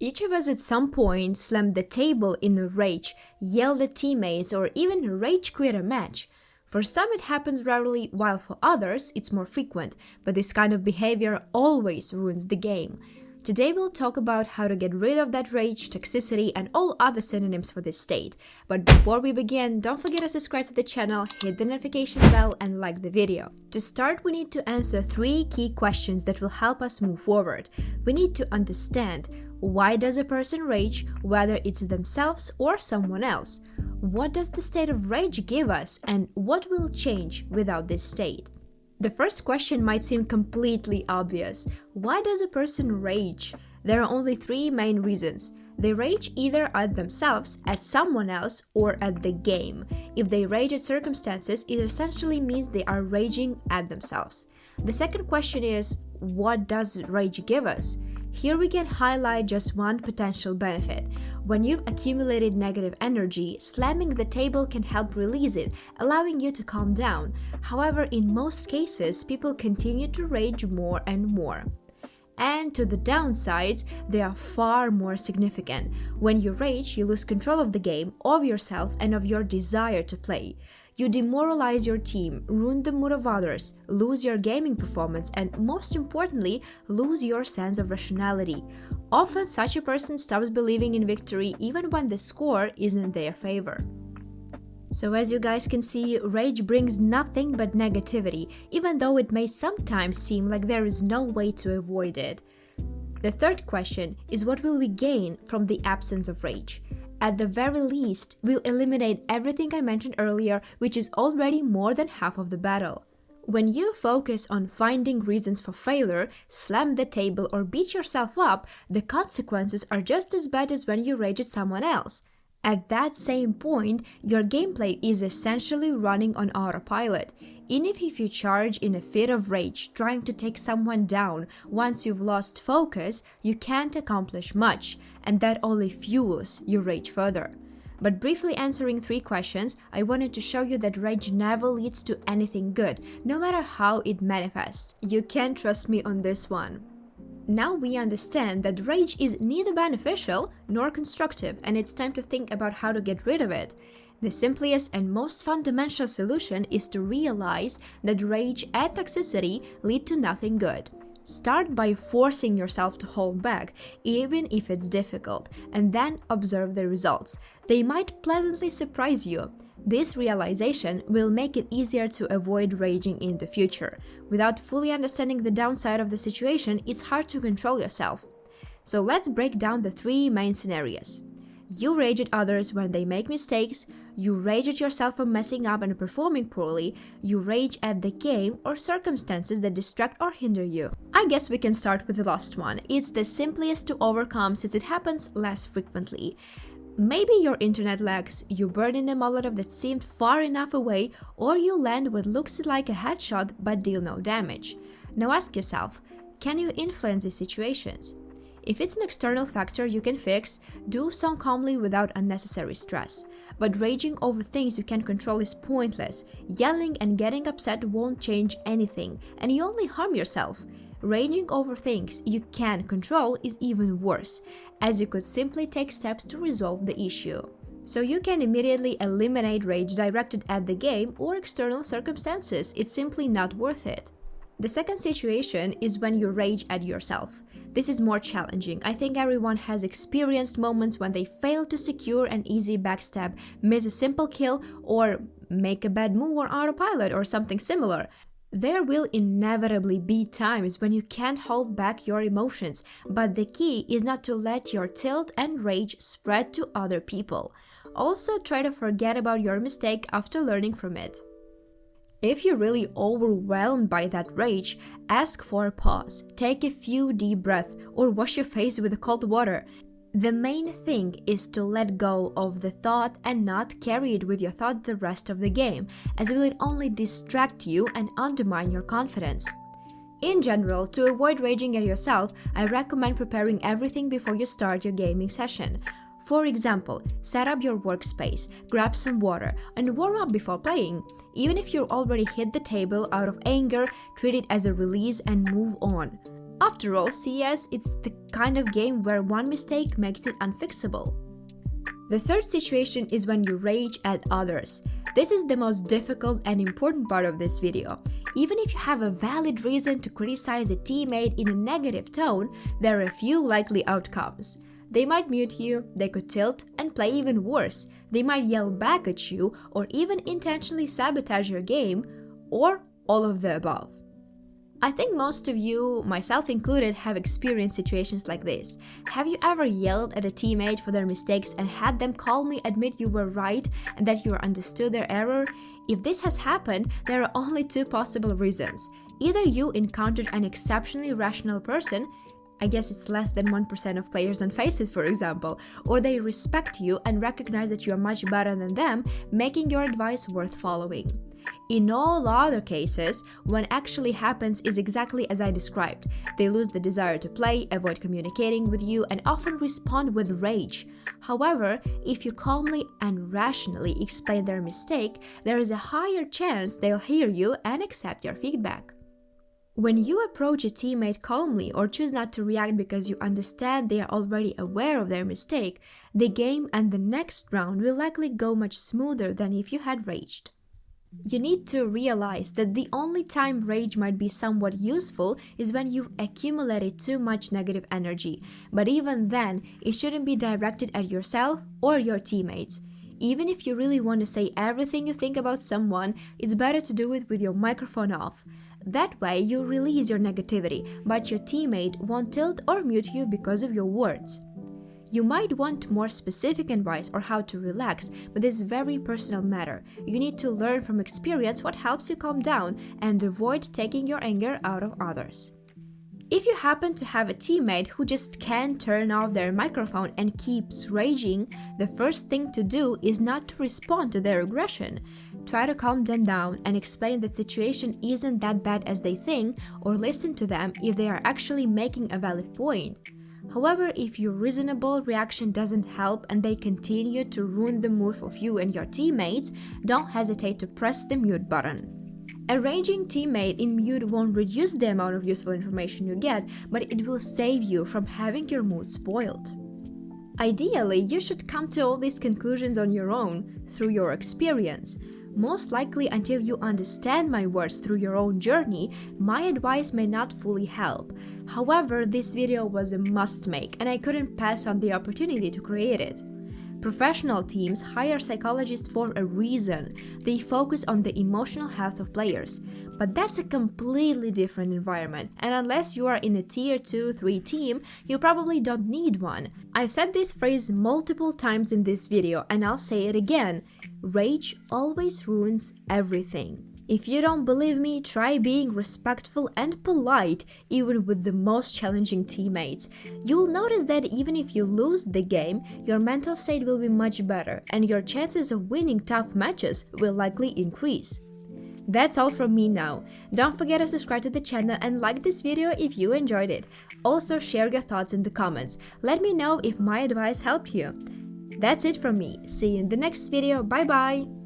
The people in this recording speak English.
Each of us at some point slammed the table in a rage, yelled at teammates, or even rage quit a match. For some it happens rarely, while for others it's more frequent, but this kind of behavior always ruins the game. Today we'll talk about how to get rid of that rage, toxicity, and all other synonyms for this state. But before we begin, don't forget to subscribe to the channel, hit the notification bell, and like the video. To start, we need to answer 3 key questions that will help us move forward. We need to understand: why does a person rage, whether it's themselves or someone else? What does the state of rage give us, and what will change without this state? The first question might seem completely obvious. Why does a person rage? There are only 3 main reasons. They rage either at themselves, at someone else, or at the game. If they rage at circumstances, it essentially means they are raging at themselves. The second question is, what does rage give us? Here we can highlight just one potential benefit. When you've accumulated negative energy, slamming the table can help release it, allowing you to calm down. However, in most cases, people continue to rage more and more. And to the downsides, they are far more significant. When you rage, you lose control of the game, of yourself, and of your desire to play. You demoralize your team, ruin the mood of others, lose your gaming performance, and most importantly, lose your sense of rationality. Often, such a person stops believing in victory even when the score is in their favor. So as you guys can see, rage brings nothing but negativity, even though it may sometimes seem like there is no way to avoid it. The third question is, what will we gain from the absence of rage? At the very least, we'll eliminate everything I mentioned earlier, which is already more than half of the battle. When you focus on finding reasons for failure, slam the table, or beat yourself up, the consequences are just as bad as when you rage at someone else. At that same point, your gameplay is essentially running on autopilot. Even if you charge in a fit of rage, trying to take someone down, once you've lost focus, you can't accomplish much, and that only fuels your rage further. But briefly answering 3 questions, I wanted to show you that rage never leads to anything good, no matter how it manifests. You can trust me on this one. Now we understand that rage is neither beneficial nor constructive, and it's time to think about how to get rid of it. The simplest and most fundamental solution is to realize that rage and toxicity lead to nothing good. Start by forcing yourself to hold back, even if it's difficult, and then observe the results. They might pleasantly surprise you. This realization will make it easier to avoid raging in the future. Without fully understanding the downside of the situation, it's hard to control yourself. So let's break down the 3 main scenarios. You rage at others when they make mistakes, you rage at yourself for messing up and performing poorly, you rage at the game or circumstances that distract or hinder you. I guess we can start with the last one. It's the simplest to overcome since it happens less frequently. Maybe your internet lags, you burn in a Molotov that seemed far enough away, or you land what looks like a headshot but deal no damage. Now ask yourself, can you influence these situations? If it's an external factor you can fix, do so calmly without unnecessary stress. But raging over things you can't control is pointless. Yelling and getting upset won't change anything, and you only harm yourself. Raging over things you can control is even worse, as you could simply take steps to resolve the issue. So you can immediately eliminate rage directed at the game or external circumstances. It's simply not worth it. The second situation is when you rage at yourself. This is more challenging. I think everyone has experienced moments when they fail to secure an easy backstab, miss a simple kill, or make a bad move on autopilot or something similar. There will inevitably be times when you can't hold back your emotions, but the key is not to let your tilt and rage spread to other people. Also, try to forget about your mistake after learning from it. If you're really overwhelmed by that rage, ask for a pause, take a few deep breaths, or wash your face with cold water. The main thing is to let go of the thought and not carry it with your thought the rest of the game, as it will only distract you and undermine your confidence. In general, to avoid raging at yourself, I recommend preparing everything before you start your gaming session. For example, set up your workspace, grab some water, and warm up before playing. Even if you already hit the table out of anger, treat it as a release and move on. After all, CS, it's the kind of game where one mistake makes it unfixable. The third situation is when you rage at others. This is the most difficult and important part of this video. Even if you have a valid reason to criticize a teammate in a negative tone, there are a few likely outcomes. They might mute you, they could tilt and play even worse, they might yell back at you or even intentionally sabotage your game, or all of the above. I think most of you, myself included, have experienced situations like this. Have you ever yelled at a teammate for their mistakes and had them calmly admit you were right and that you understood their error? If this has happened, there are only two possible reasons. Either you encountered an exceptionally rational person, I guess it's less than 1% of players on Faceit, for example, or they respect you and recognize that you are much better than them, making your advice worth following. In all other cases, what actually happens is exactly as I described. They lose the desire to play, avoid communicating with you, and often respond with rage. However, if you calmly and rationally explain their mistake, there is a higher chance they'll hear you and accept your feedback. When you approach a teammate calmly or choose not to react because you understand they are already aware of their mistake, the game and the next round will likely go much smoother than if you had raged. You need to realize that the only time rage might be somewhat useful is when you've accumulated too much negative energy, but even then, it shouldn't be directed at yourself or your teammates. Even if you really want to say everything you think about someone, it's better to do it with your microphone off. That way, you release your negativity, but your teammate won't tilt or mute you because of your words. You might want more specific advice or how to relax, but this is a very personal matter. You need to learn from experience what helps you calm down and avoid taking your anger out of others. If you happen to have a teammate who just can't turn off their microphone and keeps raging, the first thing to do is not to respond to their aggression. Try to calm them down and explain that the situation isn't that bad as they think, or listen to them if they are actually making a valid point. However, if your reasonable reaction doesn't help and they continue to ruin the mood of you and your teammates, don't hesitate to press the mute button. A raging teammate in mute won't reduce the amount of useful information you get, but it will save you from having your mood spoiled. Ideally, you should come to all these conclusions on your own, through your experience. Most likely, until you understand my words through your own journey, my advice may not fully help. However, this video was a must-make, and I couldn't pass on the opportunity to create it. Professional teams hire psychologists for a reason. They focus on the emotional health of players. But that's a completely different environment, and unless you are in a tier 2-3 team, you probably don't need one. I've said this phrase multiple times in this video, and I'll say it again. Rage always ruins everything. If you don't believe me, try being respectful and polite even with the most challenging teammates. You'll notice that even if you lose the game, your mental state will be much better and your chances of winning tough matches will likely increase. That's all from me now. Don't forget to subscribe to the channel and like this video if you enjoyed it. Also share your thoughts in the comments. Let me know if my advice helped you. That's it from me. See you in the next video. Bye bye!